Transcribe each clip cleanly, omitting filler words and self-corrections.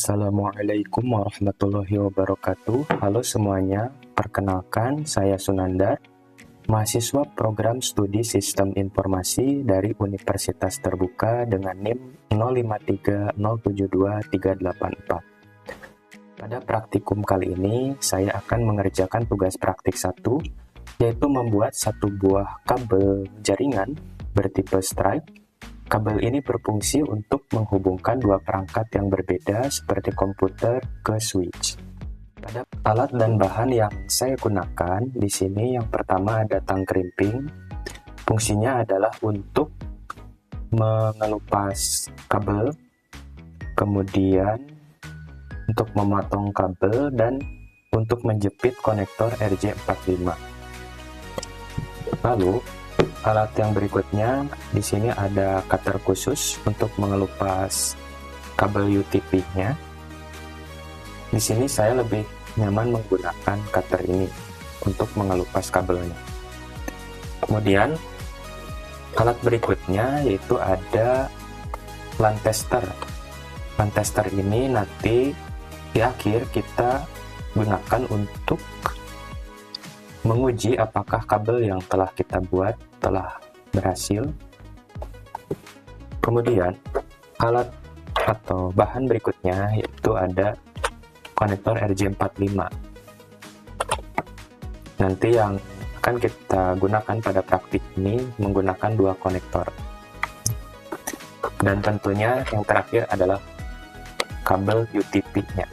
Assalamualaikum warahmatullahi wabarakatuh. Halo semuanya, perkenalkan saya Sunandar, mahasiswa program studi Sistem Informasi dari Universitas Terbuka dengan NIM 0530723844. Pada praktikum kali ini, saya akan mengerjakan tugas praktik 1, yaitu membuat satu buah kabel jaringan bertipe stripe. Kabel ini berfungsi untuk menghubungkan dua perangkat yang berbeda seperti komputer ke switch. Pada alat dan bahan yang saya gunakan di sini, yang pertama ada tang krimping. Fungsinya adalah untuk mengelupas kabel, kemudian untuk memotong kabel dan untuk menjepit konektor RJ45. Lalu alat yang berikutnya, di sini ada cutter khusus untuk mengelupas kabel UTP-nya. Di sini saya lebih nyaman menggunakan cutter ini untuk mengelupas kabelnya. Kemudian alat berikutnya yaitu ada LAN tester. LAN tester ini nanti di akhir kita gunakan untuk menguji apakah kabel yang telah kita buat telah berhasil. Kemudian alat atau bahan berikutnya yaitu ada konektor RJ45. Nanti yang akan kita gunakan pada praktik ini menggunakan dua konektor. Dan tentunya yang terakhir adalah kabel UTP-nya.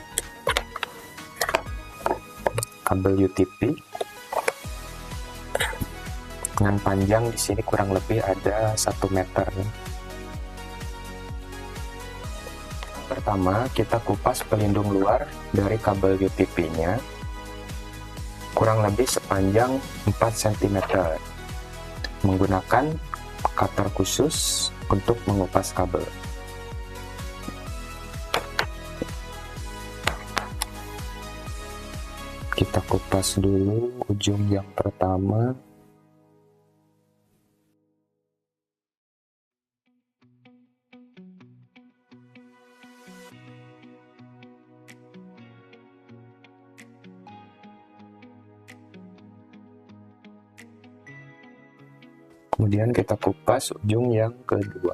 Kabel UTP dengan panjang di sini kurang lebih ada 1 meter. Pertama, kita kupas pelindung luar dari kabel UTP-nya kurang lebih sepanjang 4 cm menggunakan cutter khusus untuk mengupas kabel. Kita kupas dulu ujung yang pertama. Kemudian kita kupas ujung yang kedua.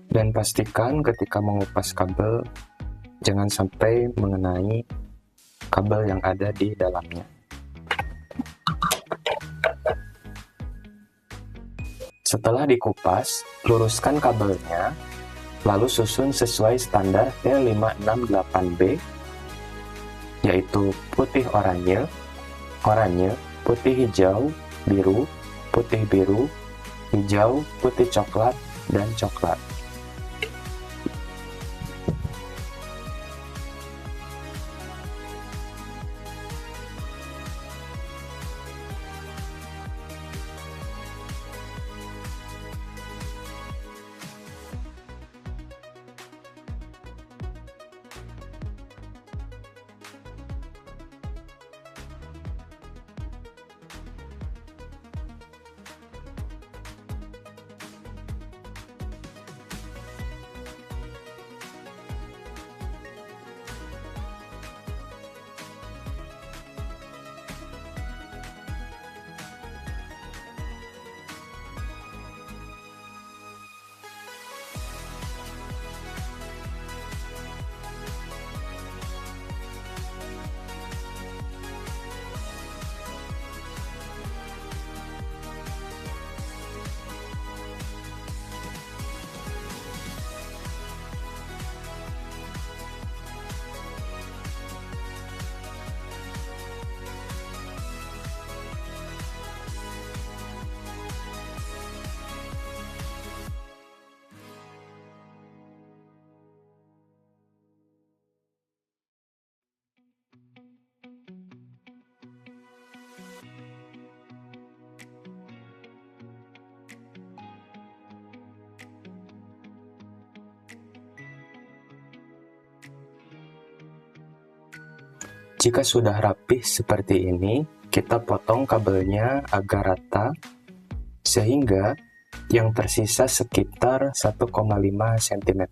Dan pastikan ketika mengupas kabel jangan sampai mengenai kabel yang ada di dalamnya. Setelah dikupas, luruskan kabelnya, lalu susun sesuai standar T568B, yaitu putih oranye, putih hijau, biru, putih biru, hijau, putih coklat, dan coklat. Jika sudah rapih seperti ini, kita potong kabelnya agar rata, sehingga yang tersisa sekitar 1,5 cm.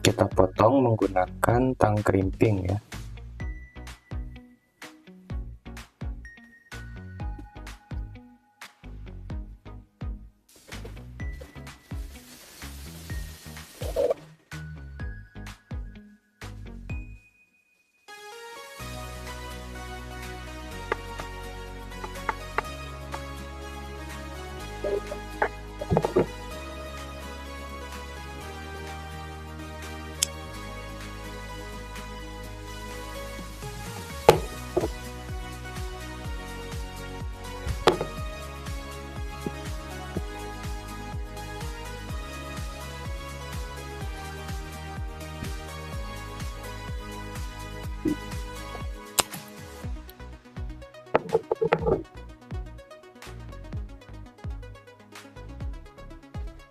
Kita potong menggunakan tang krimping ya.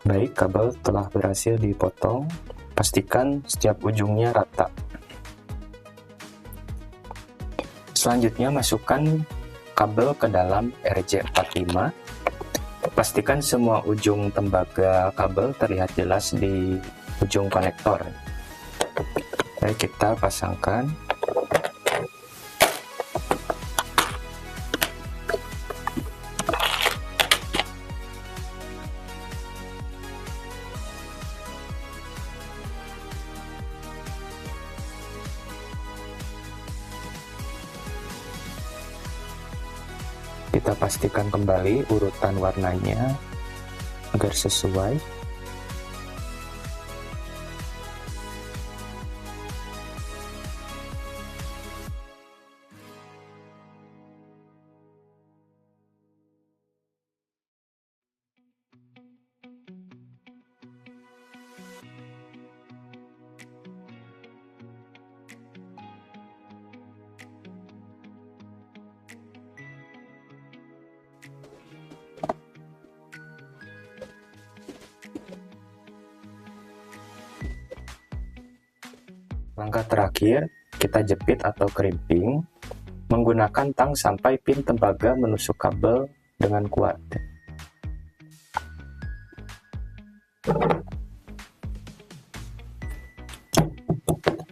Baik, kabel telah berhasil dipotong. Pastikan setiap ujungnya rata. Selanjutnya masukkan kabel ke dalam RJ45. Pastikan semua ujung tembaga kabel terlihat jelas di ujung konektor. Baik, kita pasangkan. Kita pastikan kembali urutan warnanya agar sesuai. Langkah terakhir, kita jepit atau krimping menggunakan tang sampai pin tembaga menusuk kabel dengan kuat.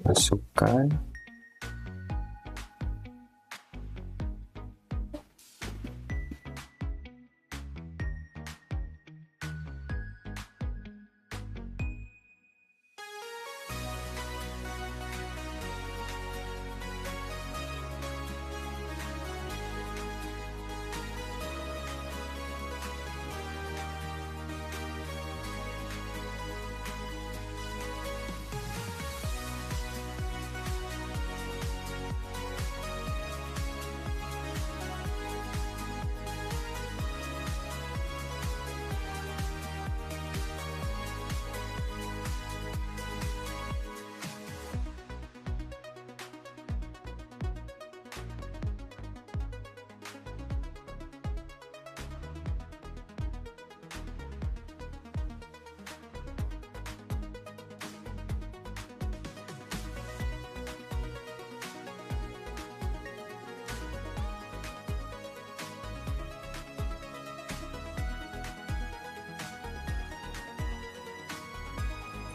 Masukkan.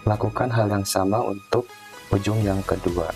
Lakukan hal yang sama untuk ujung yang kedua.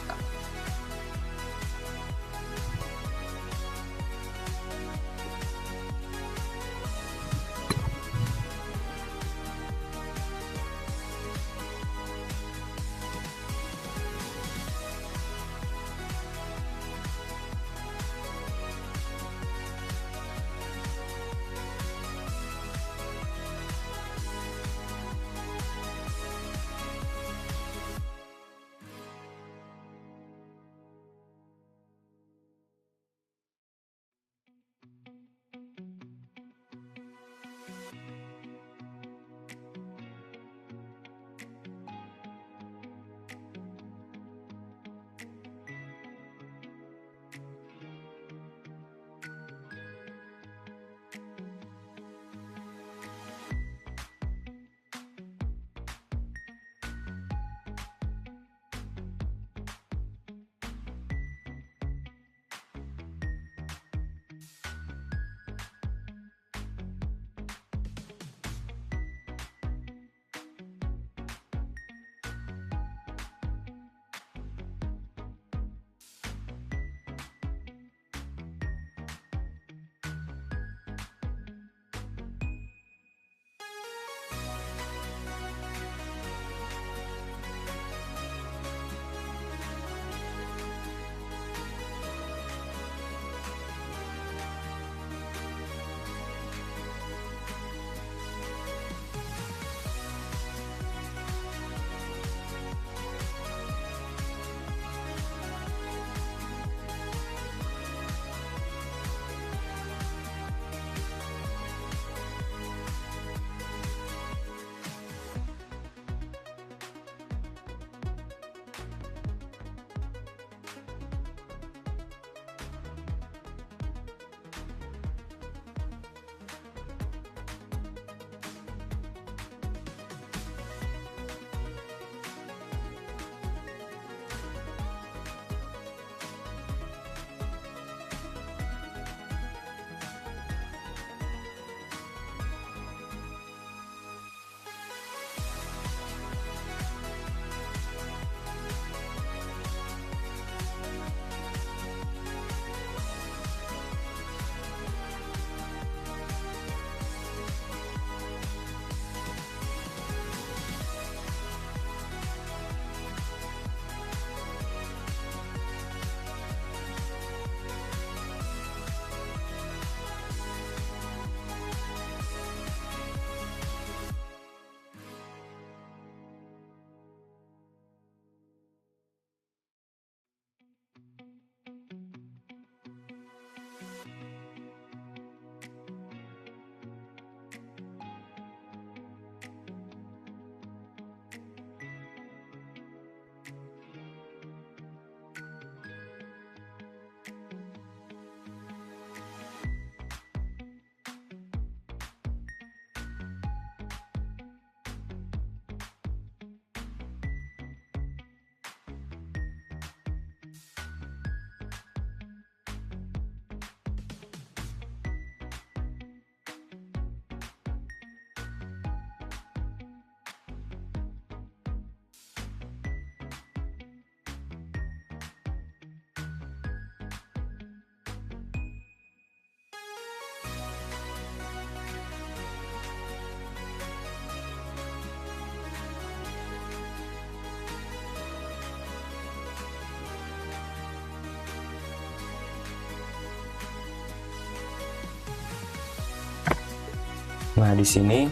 Nah, di sini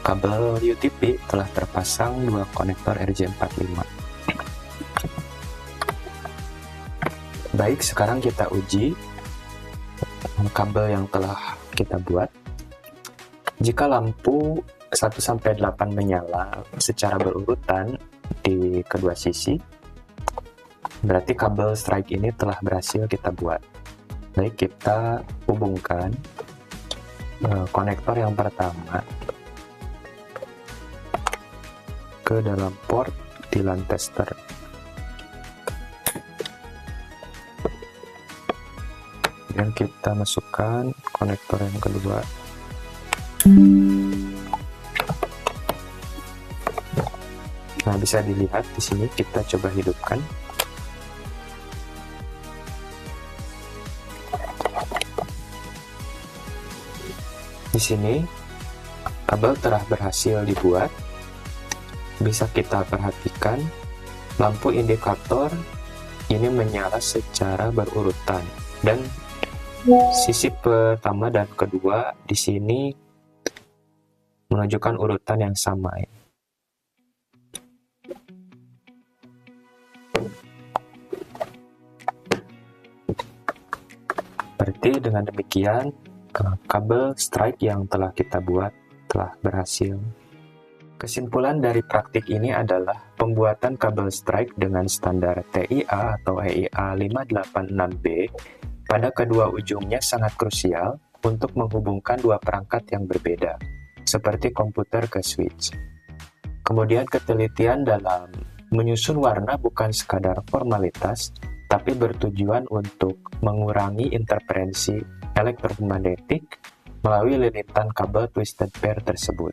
kabel UTP telah terpasang dua konektor RJ45. Baik, sekarang kita uji kabel yang telah kita buat. Jika lampu 1-8 menyala secara berurutan di kedua sisi, berarti kabel strike ini telah berhasil kita buat. Baik, kita hubungkan konektor yang pertama ke dalam port di LAN tester. Dan kita masukkan konektor yang kedua. Nah, bisa dilihat di sini, kita coba hidupkan. Di sini kabel telah berhasil dibuat. Bisa kita perhatikan lampu indikator ini menyala secara berurutan, dan sisi pertama dan kedua di sini menunjukkan urutan yang sama. Berarti dengan demikian kabel strike yang telah kita buat telah berhasil. Kesimpulan dari praktik ini adalah pembuatan kabel strike dengan standar TIA atau EIA 586B pada kedua ujungnya sangat krusial untuk menghubungkan dua perangkat yang berbeda, seperti komputer ke switch. Kemudian ketelitian dalam menyusun warna bukan sekadar formalitas, tapi bertujuan untuk mengurangi interferensi elektromagnetik melalui lilitan kabel twisted pair tersebut.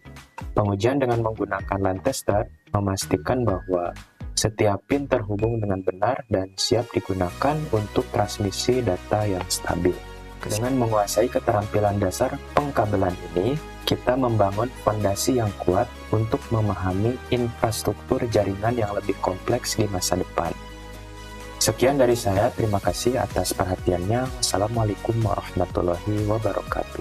Pengujian dengan menggunakan LAN tester memastikan bahwa setiap pin terhubung dengan benar dan siap digunakan untuk transmisi data yang stabil. Dengan menguasai keterampilan dasar pengkabelan ini, kita membangun fondasi yang kuat untuk memahami infrastruktur jaringan yang lebih kompleks di masa depan. Sekian dari saya, terima kasih atas perhatiannya. Wassalamualaikum warahmatullahi wabarakatuh.